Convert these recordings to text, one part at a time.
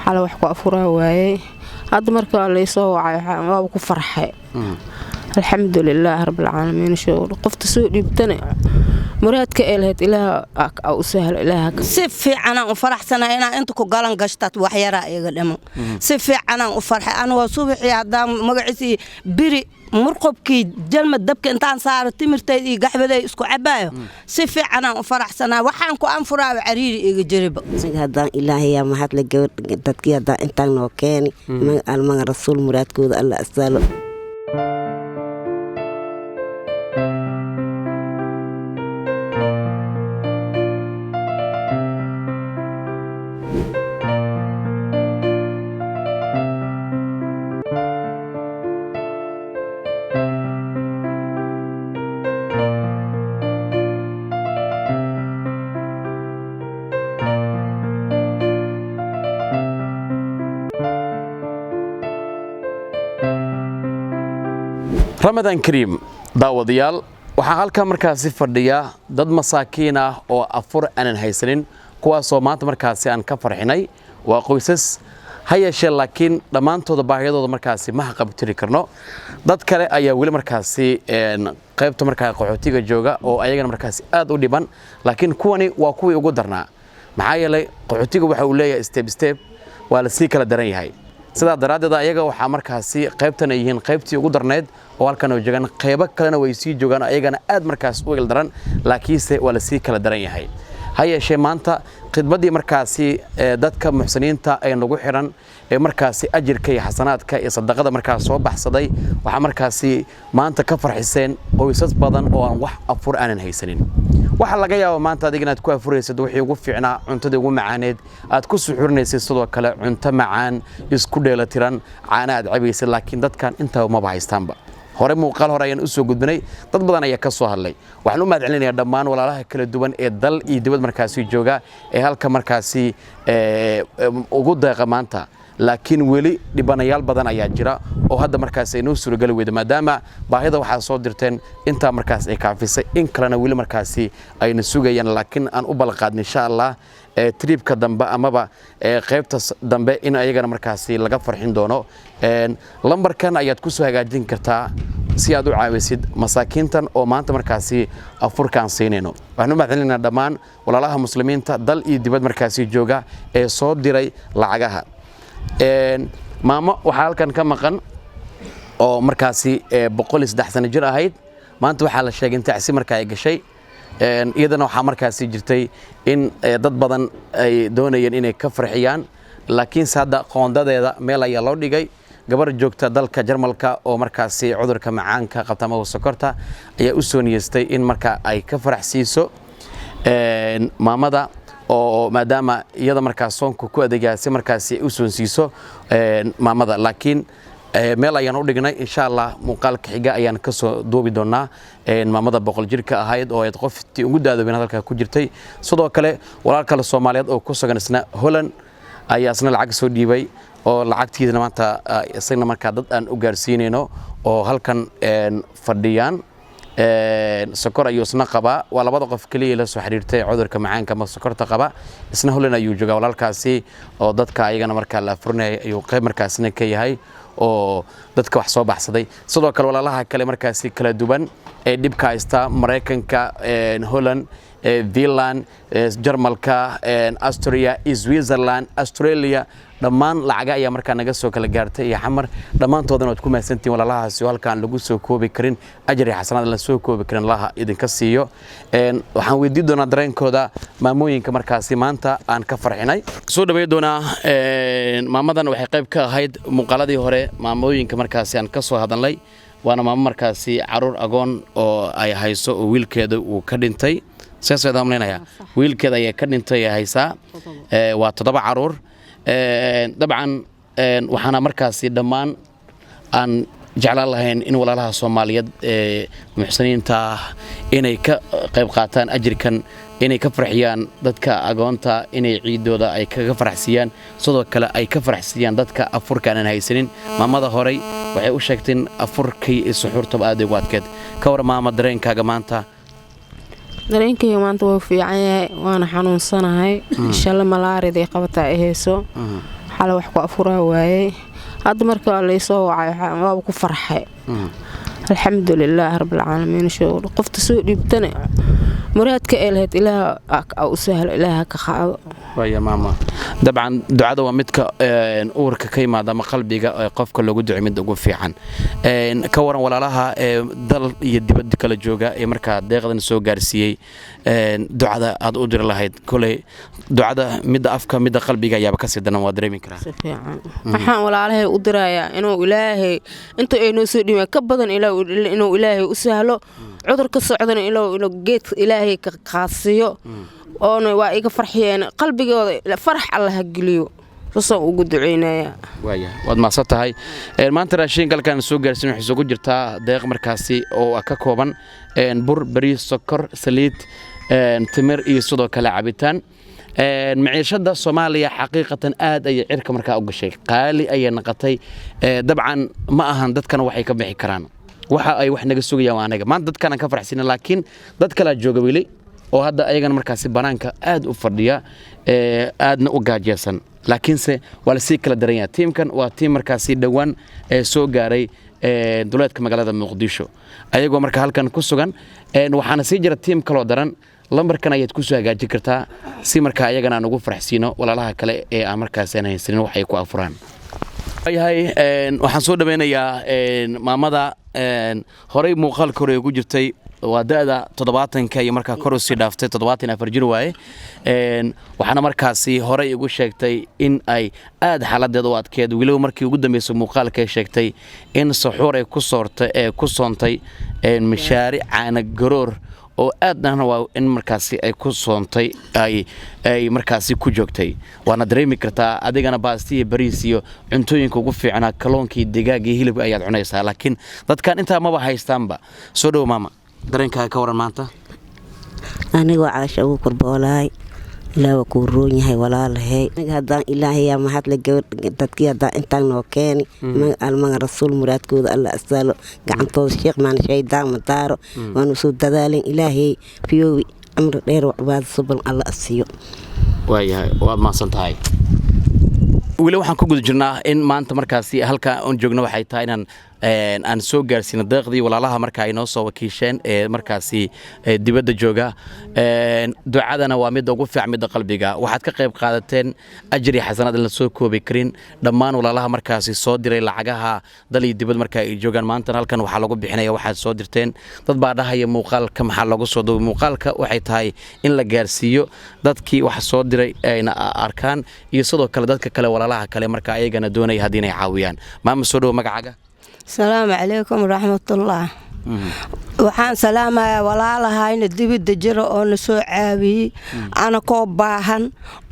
xala wax ku afuraa waaye hadda marka la soo wacay waa ku farxay alxamdulillaah rabbil caalamiin shukr qofta soo dhibtana muraadka eelheed ilaaha u sahlo ilaaha si fiican aan u faraxsanahay inaan inta ku galan gashtat wax yara iga dhamo si fiican aan u farxay anoo subaxii hadaan magaciisi biri murqobkii jalmad dabka intaan saaro timirtay iyo gaxbaday isku cabaayo si fiican aan u faraxsanahay waxaan ku anfuraa cariiri iga jiriba hadaan ilaahay yaa mahad la gabadh dadkii hadaan intaan noo keeni almaga rasuul muraadkooda alla asaalo رمضان كريم داوديال waxaa halka markaasi fadhiya dad masaakiin ah oo afur aan haysanin kuwaasoo maanta markaasi aan ka farxinay waa qoysas hay'ashee laakiin dhamaantooda baahiyadooda markaasi ma qabtiri karno dad kale ayaa wali markaasi qaybta markaa qaxootiga jooga oo ayagana markaasi aad u dhiban laakiin kuwani waa kuwii ugu darnaa maxaa yeelay qaxootiga waxa uu leeyahay step waa la sii kala daran yahay sidaa daraadeed ayaga waxaa markaasi qaybtan ay yihiin qaybtii ugu darneed oo halkan oo joogan qaybo kalena way sii joogaan ayagana aad markaas u il daran laakiinse waa la sii kala daran yahay hay'ashee maanta khidmadii markaasi dadka muxsiniinta ay nagu xiran ee markaasi ajirka iyo xasanaadka iyo sadaqada markaas soo baxsaday waxa markaasi maanta ka farxiseen qoysas badan oo aan wax afur aanan haysanin waxa laga yaabo maanta adiga inaad ku afuraysid wixii ugu fiicnaa cuntada ugu macaaneed aad ku suxurinaysid sidoo kale cunto macaan isku dheelatiran caana aad cabaysid laakiin dadkan intaa ma haystaanba hore muuqaal hore ayaan u soo gudbinay dad badan ayaa ka soo hadlay waxaan u mahadcelinayaa dhammaan walaalaha kala duwan ee dal iyo dibad markaasi jooga ee halka markaasi ugu deeqa maanta laakiin weli dhibanayaal badan ayaa jira oo hadda markaas ay noo suuragali weydo maadaama baahida waxaa soo dirteen intaa markaas ay kaafisay in kalena weli markaasi ayna sugayaan laakiin aan u balqaadin insha Allah tripka dambe amaba qaybta dambe in ayagana markaasi laga farxin doono lambarkan ayaad ku soo hagaajin kartaa si aad u caawisid masaakiintan oo maanta markaasi afurkaan siinayno waxaan u mahadcelinaynaa dhammaan walaalaha muslimiinta dal iyo dibad markaasi jooga ee soo diray lacagaha maamo waxaa halkan ka maqan oo markaasi 103 sano jir ahayd maanta waxaa la sheegay in tacsi markaa ay gashay iyadana waxaa markaasi jirtay in dad badan ay doonayeen inay ka farxiyaan laakiin hadda qoondadeeda meel ayaa loo dhigay gabar joogta dalka Jarmalka oo markaasi cudurka macaanka qabta ama sokorta ayaa u soo niyeystay in marka ay ka farxsiiso maamada oo maadaama iyada markaas soonku ku adeegaysay markaasi u soo siiso maamada laakiin meel ayaan u dhignay insha Allah muuqaalka xiga ayaan ka soo duubi doonaa maamada 100 jirka ahayd oo ay qoftii ugu daadooban halka ku jirtay sidoo kale walaal kale Soomaaliyeed oo ku sugan isna Holland ayaa isna lacag soo dhiibay oo lacagtiisana maanta isagna markaa dad aan u gaarsiinayno oo halkan fadhiyaan sokor ayuu isna qaba waa labada qof kaliya la soo xiriirtay cudurka macaanka ama sokorta qaba isna Holland ayuu joogaa walaalkaasi oo dadka ayagana markaa la furnay ayuu qayb markaasna ka yahay oo dadka wax soo baxsaday sidoo kale walaalaha kale markaasi kala duwan ee dibka haysta Mareykanka Holland Finland Jarmalka Austria Switzerland Australia dhammaan lacaga ayaa markaa naga soo kala gaartay iyo xamar dhamaantoodana waad ku mahadsantiin walaalahaasi oo halkaan lagu soo koobi karin ajri xasanaad la soo koobi karin laha idinka siiyo waxaan weydiin doonaa dareenkooda maamooyinka markaasi maanta aan ka farxinay soo dhaweey doonaa maamadan waxay qayb ka ahayd muuqaaladii hore maamooyinka markaasi aan ka soo hadalnay waana maamo markaasi caruur agoon oo ay hayso oo wiilkeeda uu ka dhintay سياسة ملينا ويل كذا يكرنت يا هيسا وتضبع عرور طبعا وحنا مركز دمان أن جعل الله إن ولا لها صوماليات محسنين تا إني كقيب قاتان أجر كان إني كفرحيان ضدك أجونتا إني عيدو دا أي كفرحسيان صدق كلا أي كفرحسيان ضدك أفرك أنا هيسنين ما ماذا هوري وعي وشكتين أفركي السحور تبقى دوات كد كور ما مدرين كاجمانتا dareenkayga maanta wuu fiican yahay waana xanuunsanahay insha Allah malaarida ay qabtaa heeso xala wax ku afuraa waaye hadda markaa laysoo wacay waaba ku farxay alxamdulilaah rabbilcaalamiin qofta soo dhiibtana muraadka ee lahayd ilaah u sahlo ilaah ka qaado waya maama dabcan ducada waa midka uurka ka yimaada ama qalbiga qofka loogu ducay mid ugu fiican ka waran walaalaha dal iyo dibad kala jooga ee markaa deeqdan soo gaarsiiyey ducada aad u diri lahayd kulay ducada midda afka midda qalbiga ayaaba ka sii danan waa dareemi karaa si fiican waxaan walaalahay u dirayaa inuu ilaahay inta ay noo soo dhiibaan ka badan inuu ilaahay u sahlo cudur ka socdana inuu geedka ilaahay ka qaasiyo oona waa iga farxiyeen qalbigooda farax Allah geliyo soo ugu duceynaya waya waad ma tahay maanta raashin galkan soo gaarsin waxay soo jirtaa deeq markaasi oo ka kooban bur bariis sokor saliid timir iyo sidoo kale cabitaan maciishada Soomaaliya xaqiiqatan aad ay cirka markaa u gashay qaali ay naqatay dabcan ma ahan dadkana waxay ka bixi karaan waxa ay wax naga sugayaan anaga maanta dadkana ka farxsina laakiin dad kala jooga wili oo hadda ayagana markaasi banaanka aad u fadhiya aadna u gaajeysan laakiinse wala si kala daran yahay teamkan waa team markaasi dhawaan soo gaaray duleedka magaalada Muqdisho ayagoo markaa halkan ku sugan waxaana sii jira team kale oo daran lambarkan ayaad ku soo hagaajin kartaa si markaa ayagana aan ugu farxsiino walaalaha kale ee aan markaasi aan haysan waxay ku afuraan waxaan soo dhaweynayaa maamada horey muuqaalka hore ugu jirtay waa da'da 70 iyo markaa kor u sii dhaaftay 74 jir waaye waxaana markaasi horey ugu sheegtay in ay aad xaladeed u adkeed waliba markii ugu dambeysay muuqaalka ay sheegtay in saxuur ay ku soontay mishaari caana garoor oo aadna waa in markaasi ay ku soontay ay markaasi ku joogtay waana dareemi kartaa adigana baasti iyo bariis iyo cuntooyinka ugu fiicnaa kaloonkii digaag iyo hilib ayaad cunaysaa laakiin dadkan inta ma haystaanba soo dhow maama dareenka ka waran maanta anigoo caasha ugu kurboolaay ilaa ku roon yahay walaalahay hadaan ilaahay ya mahad la dadkii hadaan intaan noo keeni almaga rasuul muraadkooda alla asalo gacantooda sheekh maan shaydaan madaaro waanu soo dadaalin ilaahay fiyowi amr dheer waad subal alla asiyo waayahay waad maasan tahay wili waxaan ku guda jirnaa in maanta markaasi halka aan joogno waxay tahay inaan aan soo gaarsiino deeqdii walaalaha marka ay noo soo wakiisheen ee markaasi dibadda jooga ducadana waa mid ugu fiican mid qalbiga waxaad ka qayb qaadateen ajri xasanad la soo koobi karin dhammaan walaalaha markaasi soo diray lacagaha dal iyo dibad marka ay joogan maanta halkan waxa lagu bixinaya waxaad soo dirteen dad baa dhahaya muuqaalka maxaa lagu soo duubay muuqaalka waxay tahay in la gaarsiiyo dadkii wax soo diray ayna arkaan iyo sidoo kale dadka kale walaalaha kale marka ayagana doonay hadii inay caawiyaan maama soo dhow magacaaga السلام عليكم ورحمة الله waxaan salaamayaa walaalahayna dibadda jira oo na soo caawiyey ana koo baahan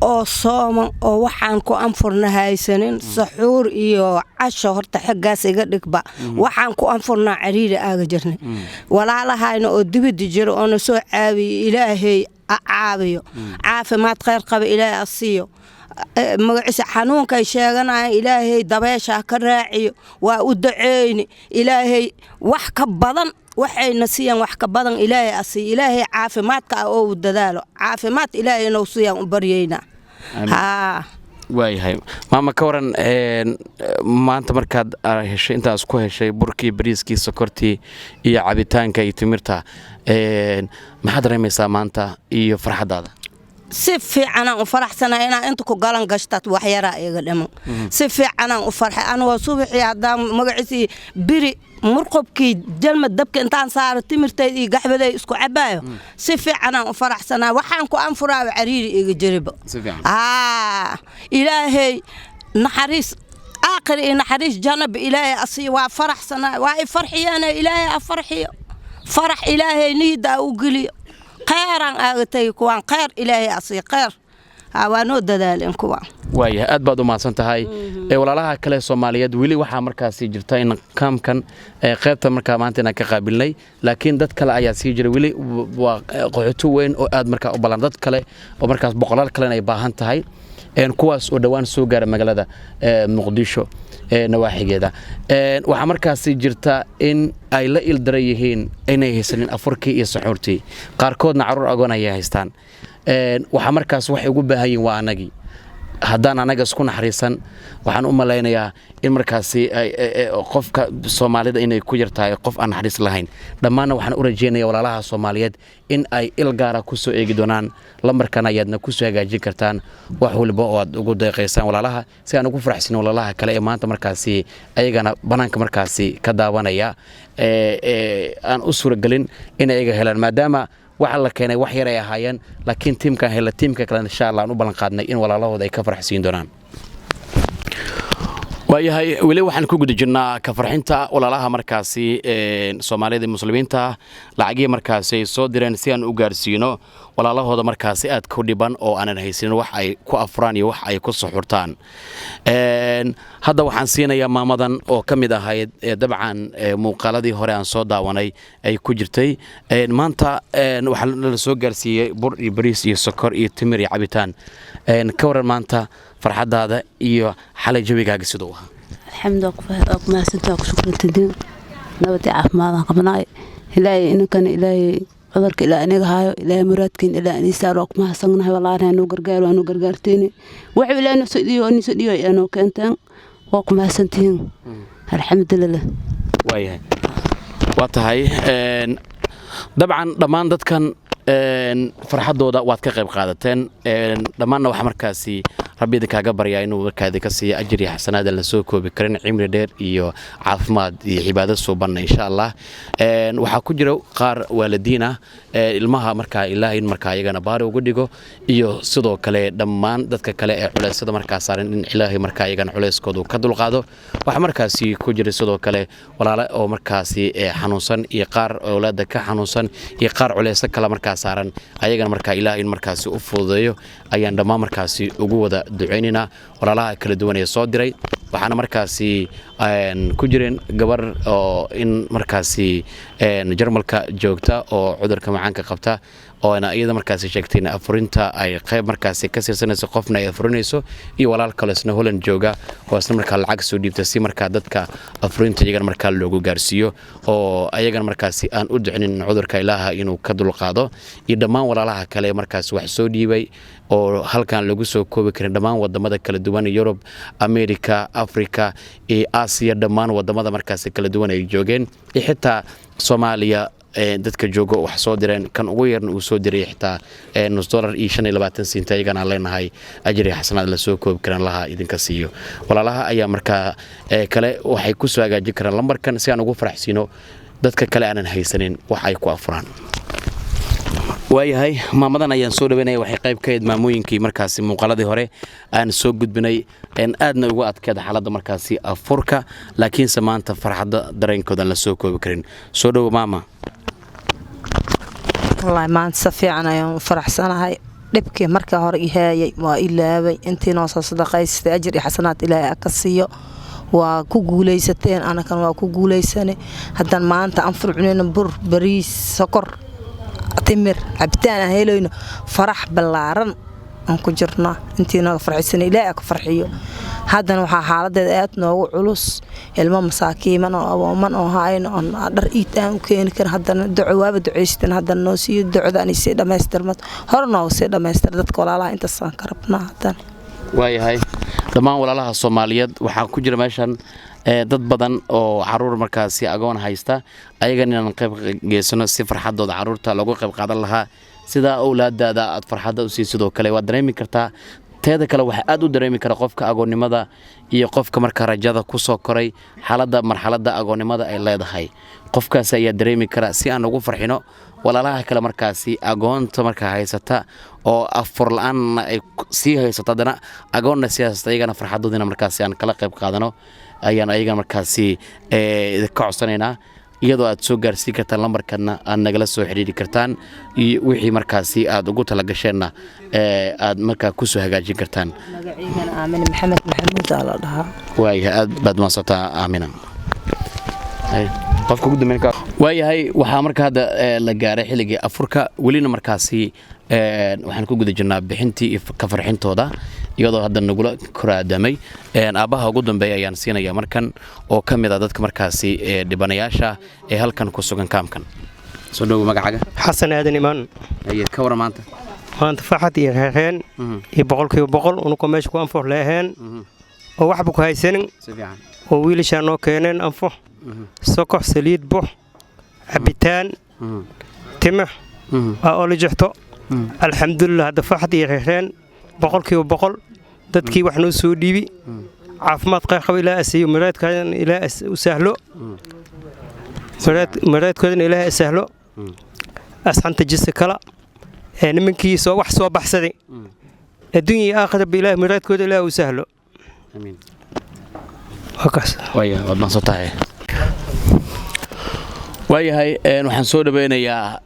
oo sooman oo waxaan ku anfurna haysanin saxuur iyo casho horta xaggaas iga dhigba waxaan ku anfurnaa cariiri aaga jirnay walaalahayna oo dibadda jira oo na soo caawiyey ilaahay caawiyo caafimaad khayr qaba ilaahay asiiyo magaciisa xanuunka ay sheeganayaan ilaahay dabeesha ka raaciyo waa u duceeyni ilaahay wax ka badan waxayna siiyaan wax ka badan ilaahay asiiyo ilaahay caafimaadka oo u dadaalo caafimaad ilaahay inuu siiyaan u baryayna waayahay maama ka waran maanta markaad heshay intaas ku heshay burkii bariiskii sokortii iyo cabitaanka iyo timirta maxaad dareemaysaa maanta iyo farxadaada si fiican aan u faraxsanahay inaan inta ku galan gashtat wax yara iga dhimo si fiican aan u farxay anoo subaxii hadaan magaciisi biri murqobkii jalma dabka intaan saaro timirteed iyo gaxbaday isku cabaayo si fiican aan u faraxsanahay waxaan ku anfuraa cariiri iga jiriba ilaahay naxariis aakhir iyo naxariis janab ilaahay asii waa faraxsanahay waa farxiyana ilaahay afarxiyo farax ilaahay niida u geliyo khayran aagtay kuwan khayr ilaahay asii khayr waano dadaaleen kuwan waayahay aad baad u mahadsan tahay walaalaha kale Soomaaliyeed wili waxa markaasi jirta in kaamkan qaybta markaa maanta inaan ka qaabilnay laakiin dad kale ayaa sii jira wili waa qoxoto weyn oo aad markaa u balan dad kale oo markaas boqolaal kale ay baahan tahay kuwaas oo dhawaan soo gaara magaalada Muqdisho nawaaxigeeda waxa markaasi jirta in ay la ildaran yihiin inay haysanin afurkii iyo saxuurtii qaarkoodna caruur agoon ay haystaan waxa markaas wax ugu baahan yihiin waa anagi haddaan anaga isku naxariisan waxaan u malaynayaa in markaasi qofka Soomaalida inay ku jirtahay qof aan naxariis lahayn dhammaanna waxaan u rajeynayaa walaalaha Soomaaliyeed in ay ilgaara ku soo eegi doonaan lambarkan ayaadna ku soo hagaajin kartaan wax walba oo aad ugu deeqaysaan walaalaha si aan ugu faraxsino walaalaha kale ee maanta markaasi ayagana banaanka markaasi ka daawanaya aan u suuragelin in ayaga helaan maadaama waxa la keenay wax yar ay ahaayeen laakiin tiimkan hela tiimka kale insha Allah aan u ballan qaadnay in walaalahooda ay ka farxsiin doonaan waayahay weli waxaan ku guda jirnaa ka farxinta walaalaha markaasi Soomaalida muslimiinta lacagii markaasi soo direen si aan u gaarsiino walaalahooda markaasi aad ku dhiban oo aanan haysan wax ay ku afraan iyo wax ay ku suxurtaan hadda waxaan siinayaa maamadan oo kamid ahayd dabcan muuqaaladii hore aan soo daawanay ay ku jirtay maanta waxa la soo gaarsiiyay bur iyo bariis iyo sokor iyo timir iyo cabitaan ka waran maanta farxadaada iyo xalay jawigaaga sidoo ah alxamdulillah ma santaa ku shukrantii nabad caafimaad qabnaay ilaahay inkan ilaahay cudurka ilaahay aniga hayo ilaahay muraadkiin ilaahay ani saaro kuma hasanahay wallahi aanu gargaarteeni waxa ilaahay soo dhiyo aanu keentaan oo kuma hasantiin alxamdulillah waayahay waa tahay dabcan dhammaan dadkan farxadooda waad ka qayb qaadateen dhammaanna waxa markaasi rabbiga kaaga baryaa inuu markaadi ka siiyo ajir iyo xasanaad la soo koobi karin cimri dheer iyo caafimaad iyo cibaado suuban insha Allah waxa ku jira qaar waalidiin ah ilmaha markaa ilaahay markaa ayagana baari ugu dhigo iyo sidoo kale dhammaan dadka kale ee culeysada markaa saaran in ilaahay markaa ayagana culeyskoodu ka dulqaado waxa markaasi ku jira sidoo kale walaalo oo markaasi xanuunsan iyo qaar awlaada ka xanuunsan iyo qaar culeysa kala markaa saaran ayagana markaa ilaahay markaasi u fududeeyo ayaan dhammaan markaasi ugu wada duceynina walaalaha kala duwan ee soo diray waxaana markaasi ku jireen gabar oo in markaasi Jarmalka joogta oo cudurka macaanka qabta oo iyada markaasi sheegtay in afurinta ay qayb markaasi ka sirsanayso qofna ay afurinayso iyo walaal kale isna Holland jooga oo isna markaa lacag soo dhiibtay si markaa dadka afurinta iyaga markaa loogu gaarsiiyo oo ayaga markaasi aan u ducinin cudurka Ilaaha inuu ka dulqaado iyo dhammaan walaalaha kale markaasi wax soo dhiibay oo halkan lagu soo koobi karin dhammaan wadamada kala duwan Europe America Africa iyo Asia dhammaan wadamada markaasi kala duwan ay joogeen iyo xitaa Soomaaliya dadka joogo wax soo direen kan ugu yarna uu soo diray xitaa $5 iyo 25 sent ayagana leenahay ajri xasanaad la soo koob karan laha idinka siiyo walaalaha ayaa markaa kale waxay ku soo hagaajin karaan lambarkan si aan ugu faraxsiino dadka kale aanan haysanin wax ay ku afuraan waayahay maamadan ayaan soo dhaweynay waxay qayb ka ahayd maamooyinkii markaasi muuqaaladii hore aan soo gudbinay aadna ugu adkeed xaaladda markaasi afurka laakiinse maanta farxadda dareenkooda la soo koobi karin soo dhawo maama والله ما أنت سفيعنا يوم فرح سنة هاي dhibkii marka hore ihaayay waa ilaabay intii noo soo sadaqaystay ajir xasanaad ilaahay akasiyo waa ku guuleysateen anakan waa ku guuleysane hadan maanta aan furcunayna bur bariis sokor timir cabitaan heelayno farax balaaran aan ku jirnaa intii noo farxisay ilaahay ka farxiyo hadan waxa xaaladeeda aad noogu culus ilmo masaakiin oo awooman oo haayno dhar iitaan u keen kar hadan ducawaaba duceysteen hadan noo sii ducadaan si dhameystirmad horna oo si dhameystir dadka walaalaha inta saan ka rabnaa hadan waayahay dhammaan walaalaha Soomaaliyeed waxa ku jira meeshan dad badan oo caruur markaasi agoon haysta ayaga inaan qayb geysano si farxadooda caruurta lagu qayb qaadan lahaa sida awlaadada aad farxada u sii sidoo kale waa dareemi kartaa teeda kale waxa aad u dareemi kara qofka agoonnimada iyo qofka marka rajada ku soo koray marxaladda agoonnimada ay leedahay qofkaas ayaa dareemi kara si aan ugu farxino walaalaha kale markaasi agoonta marka haysata oo afur la'aan ay sii haysata dana agoonna siyaasada ayagana farxadoodina markaasi aan kala qayb qaadano ayaan ayagana markaasi ka codsanaynaa iyadoo aad soo gaarsiin kartaan lambarkana aad nagala soo xiriiri kartaan iyo wixii markaasi aad ugu tala gasheenna aad markaa ku soo hagaajin kartaan magaciigana aamin maxamed maxamuud ala dhahaa waayahay aad baad maasantaa aamina qofka ugu dambeynka waayahay waxaa markaa hadda la gaaray xilligii afurka welina markaasi waxaan ku guda jirnaa bixintii ka farxintooda iyadoo hadda nagula koraadamay aabaha ugu dambeeya ayaan siinaya markan oo ka mid ah dadka markaasi dhibanayaasha halkan ku sugan kaamkan soo dhaw magacaaga xasan aadan imaan ka waran maanta maanta farxad iyo reereen iyo boqolkiiba boqol unuka meesha ku anfo leeheen oo waxba ku haysanin oo wiilashaa noo keeneen anfo sokor saliid bux cabitaan timo oo la jexto alxamdulilah hadda farxad iyo reereen boqolkiiba boqol dadkii wax noo soo dhiibi caafimaad qayr qaba ilaa asiiyo maraadkaadan ilaa u sahlo maraadkoodan ilaa sahlo asxanta jisa kala nimankii soo wax soo baxsaday adduunya iyo aakhira bilaahi maraadkooda ilaa u sahlo amiin wakaas waad mahadsantahay waayahay waxaan soo dhaweynayaa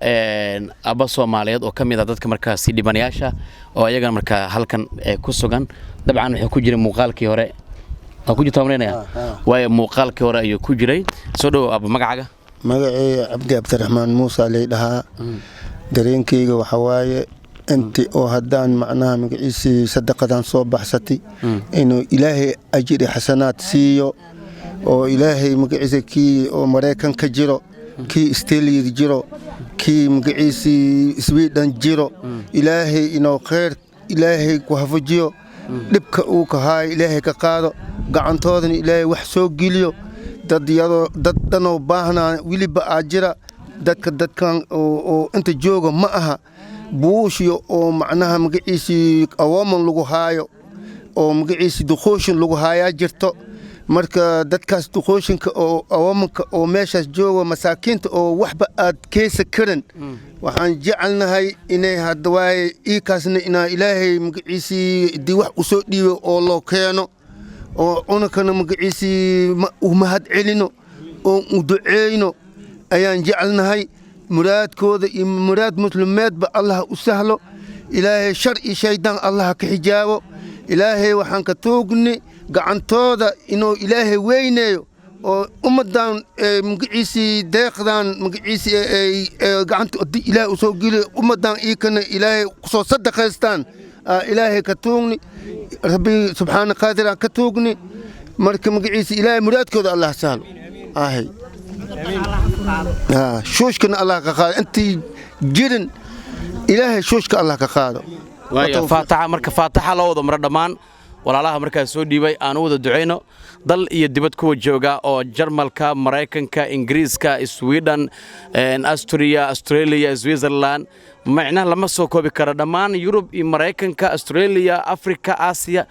abba Soomaaliyeed oo kamid ah dadka markaas dhibanayaasha oo ayagana markaa halkan ku sugan dabcan wuxuu ku jiray muuqaalkii hore ku jirta umaleynaya waayo muuqaalkii hore ayuu ku jiray soo dhaw abba magacaaga cabdi abdiraxmaan muuse leedaha dareenkayga waxa waaye intii oo haddaan macnaha magaciisii sadaqadan soo baxsatay inuu ilaahay ajir iyo xasanaad siiyo oo ilaahay magaciisa kii oo Mareykan ka jiro kii Australia jiro kii magaciisii Sweden jiro ilaahay inoo khayr ilaahay ku hafujiyo dhibka uu ka haay ilaahay ka qaado gacantoodana ilaahay wax soo geliyo dad dhanoo baahnaa wiliba ajira dadkan oo inta jooga ma aha buushiyo oo macnaha magaciisii awooman lagu haayo oo magaciisii duqooshin lagu haayaa jirto marka dadkaas duqooshinka oo awoomanka oo meeshaas jooga masaakiinta oo waxba aad keesa karin waxaan jecelnahay inay hadda waaye iikaasna inaa ilaahay magaciisii dii wax u soo dhiibo oo loo keeno oo unakana magaciisii u mahad celino oo u duceeyno ayaan jecelnahay muraadkooda iyo muraad muslimeedba allah u sahlo ilaahay shar iyo shaydaan allah ka xijaabo ilaahay waxaan ka toogni gacantooda inuu ilaahay weyneeyo oo ummadan magaciisii deeqdan magaciisii gacanta ilaahay u soo geliyo ummadan iikana ilaahay kusoo sadaqaystaan ilaahay ka toogni rabbi subxaana qaadir ka toogni marka magaciisii ilaahay muraadkooda allah sahlo ahay شوشكنا الله كقاد أنت جرن إلهي شوشك الله كقاده waayo faataxa marka faataxa la wada mar dhamaan walaalaha markaas soo dhiibay aan wada duceyno dal iyo dibad kuwa jooga oo Jarmalka Mareykanka Ingiriiska Sweden Austria Australia Switzerland macna lama soo koobi karo dhamaan Yurub iyo Mareykanka Australia Afrika Aasiya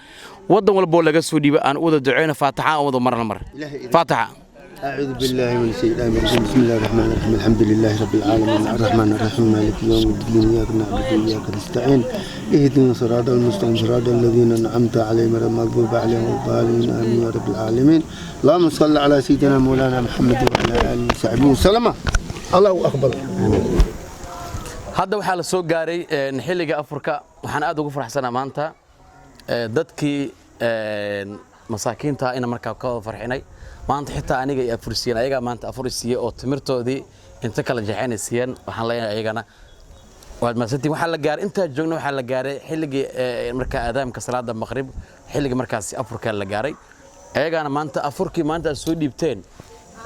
wadan walba laga soo dhiibay aan wada duceyno faataxa aan wada mar faataxa أعوذ بالله من الشيطان الرجيم بسم الله الرحمن الرحيم الحمد لله رب العالمين الرحمن الرحيم مالك يوم الدين إياك نعبد وإياك نستعين اهدنا الصراط المستقيم صراط الذين أنعمت عليهم غير المغضوب عليهم ولا الضالين آمين يا رب العالمين اللهم صل على سيدنا مولانا محمد وعلى آله وصحبه وسلم الله أكبر hadda waxaa la soo gaaray xilliga Afrika waxaan aad ugu faraxsanahay maanta dadkii masaakiinta ina markaa ka farxinay maanta xitaa aniga ay afursiin ayaga maanta afursiye oo timirtoodii inta kala jaxaynayeen waxaan leeyahay ayagana waad maasantii waxa la gaaray inta joogno waxa la gaaray xilligii markaa aadaamka salaada maghrib xilligii markaas Afrika la gaaray ayagana maanta afurkii maanta soo dhiibteen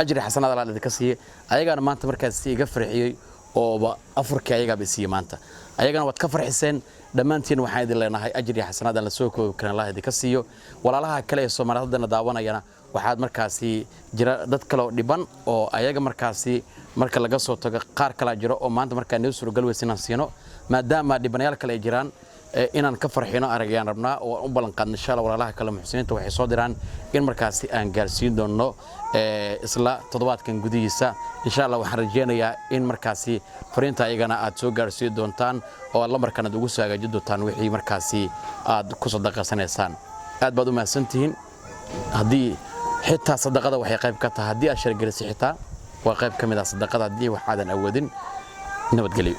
ajri xasanaad Allah idinka siiyay ayagana maanta markaas iga farxiyay oo afurkii ayaga bisiiyay maanta ayagana wad ka farxiseen dhamaantiin waxaan idin leenahay ajri xasanaad la soo koobi karin Allah idinka siiyo walaalaha kale ee Soomaaliyeedna daawanayana waxaad markaasi jira dad kale oo dhiban oo ayaga markaasi marka laga soo tago qaar kala jiro oo maanta marka news suuragal weysan siino maadaama dhibanayaal kale jiraan inaan ka farxino aragayaan rabnaa oo u balan qaadno insha Allah walaalaha kale muxsiniinta waxay soo diraan in markaasi aan gaarsiin doono isla toddobaadkan gudihiisa insha Allah waxaan rajeynayaa in markaasi fariinta ayagana aad soo gaarsiin doontaan oo la markaan ugu soo hagaajin doontaan wixii markaasi aad ku sadaqaysanaysaan aad baad u mahadsantihiin haddii xitaa sadaqada waxay qayb ka tahay haddii aad shargelisay xitaa waa qayb ka mid ah sadaqada haddii wax aadan awoodin nabadgelyo